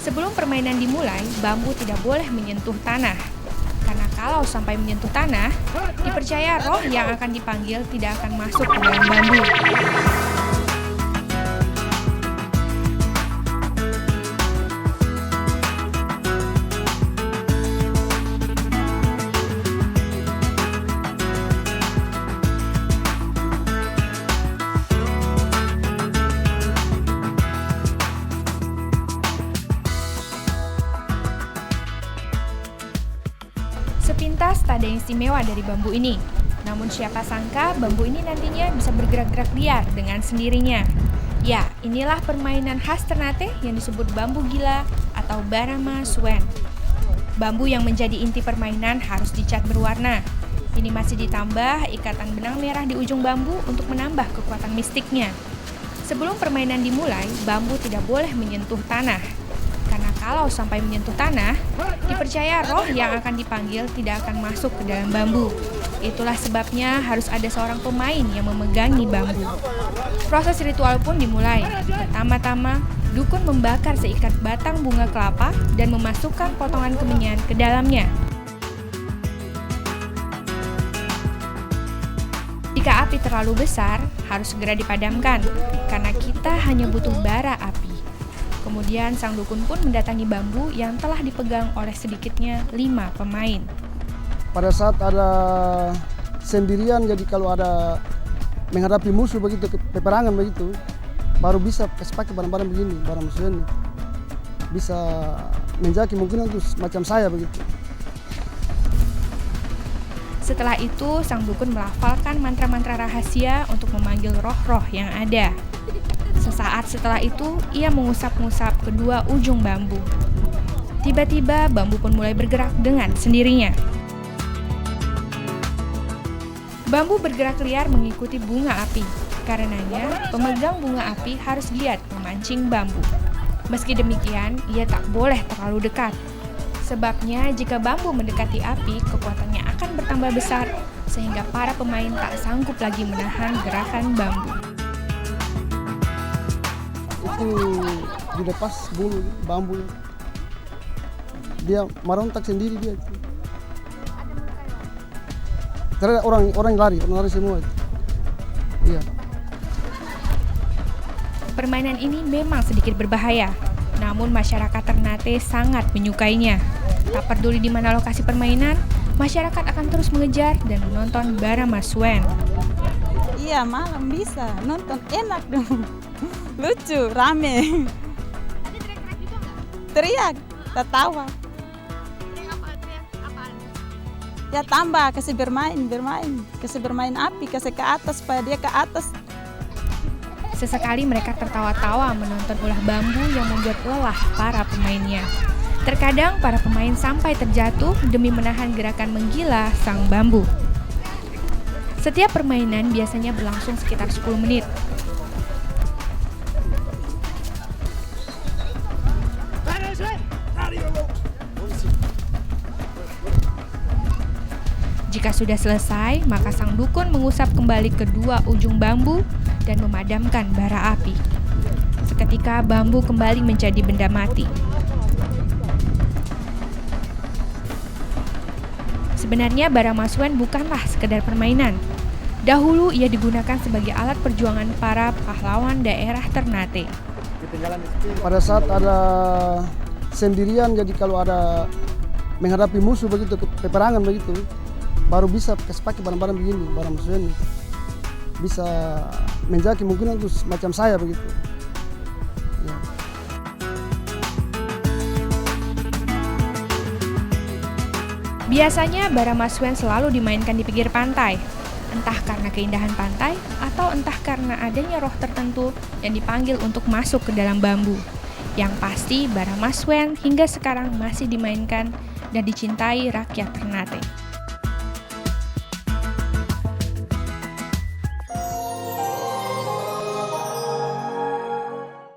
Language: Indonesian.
Sebelum permainan dimulai, bambu tidak boleh menyentuh tanah. Karena kalau sampai menyentuh tanah, dipercaya roh yang akan dipanggil tidak akan masuk ke dalam bambu. Sepintas tak ada yang istimewa dari bambu ini. Namun siapa sangka bambu ini nantinya bisa bergerak-gerak liar dengan sendirinya. Ya, inilah permainan khas Ternate yang disebut bambu gila atau Barama Swen. Bambu yang menjadi inti permainan harus dicat berwarna. Ini masih ditambah ikatan benang merah di ujung bambu untuk menambah kekuatan mistiknya. Sebelum permainan dimulai, bambu tidak boleh menyentuh tanah. Karena kalau sampai menyentuh tanah, dipercaya roh yang akan dipanggil tidak akan masuk ke dalam bambu. Itulah sebabnya harus ada seorang pemain yang memegangi bambu. Proses ritual pun dimulai. Pertama-tama, dukun membakar seikat batang bunga kelapa dan memasukkan potongan kemenyan ke dalamnya. Jika api terlalu besar, harus segera dipadamkan, karena kita hanya butuh bara api. Kemudian sang dukun pun mendatangi bambu yang telah dipegang oleh sedikitnya 5 pemain. Pada saat ada sendirian, jadi kalau ada menghadapi musuh begitu, peperangan begitu, baru bisa pakai barang-barang begini, barang musuh ini. Bisa menjadi kemungkinan itu macam saya begitu. Setelah itu, sang dukun melafalkan mantra-mantra rahasia untuk memanggil roh-roh yang ada. Sesaat setelah itu, ia mengusap-ngusap kedua ujung bambu. Tiba-tiba, bambu pun mulai bergerak dengan sendirinya. Bambu bergerak liar mengikuti bunga api. Karenanya, pemegang bunga api harus giat memancing bambu. Meski demikian, ia tak boleh terlalu dekat. Sebabnya, jika bambu mendekati api, kekuatannya akan bertambah besar, sehingga para pemain tak sanggup lagi menahan gerakan bambu. Itu dilepas bulu bambu, dia merontak sendiri dia. Terus orang lari semua. Iya. Permainan ini memang sedikit berbahaya, namun masyarakat Ternate sangat menyukainya. Tak peduli di mana lokasi permainan, masyarakat akan terus mengejar dan menonton Barama Swen. Iya, malam bisa nonton, enak dong. Lucu, rame. Ada teriak-teriak juga nggak? Teriak, tertawa. Teriak apaan? Ya tambah, kasih bermain. Kasih bermain api, kasih ke atas supaya dia ke atas. Sesekali mereka tertawa-tawa menonton ulah bambu yang membuat lelah para pemainnya. Terkadang para pemain sampai terjatuh demi menahan gerakan menggila sang bambu. Setiap permainan biasanya berlangsung sekitar 10 menit. Jika sudah selesai, maka sang dukun mengusap kembali kedua ujung bambu dan memadamkan bara api. Seketika bambu kembali menjadi benda mati. Sebenarnya Barama Swen bukanlah sekedar permainan. Dahulu ia digunakan sebagai alat perjuangan para pahlawan daerah Ternate. Pada saat ada sendirian, jadi kalau ada menghadapi musuh begitu, peperangan begitu, baru bisa pakai barang-barang begini, barang musuh ini. Bisa menjadi kemungkinan itu macam saya begitu. Ya. Biasanya Barama Swen selalu dimainkan di pinggir pantai, entah karena keindahan pantai atau entah karena adanya roh tertentu yang dipanggil untuk masuk ke dalam bambu. Yang pasti Barama Swen hingga sekarang masih dimainkan dan dicintai rakyat Ternate.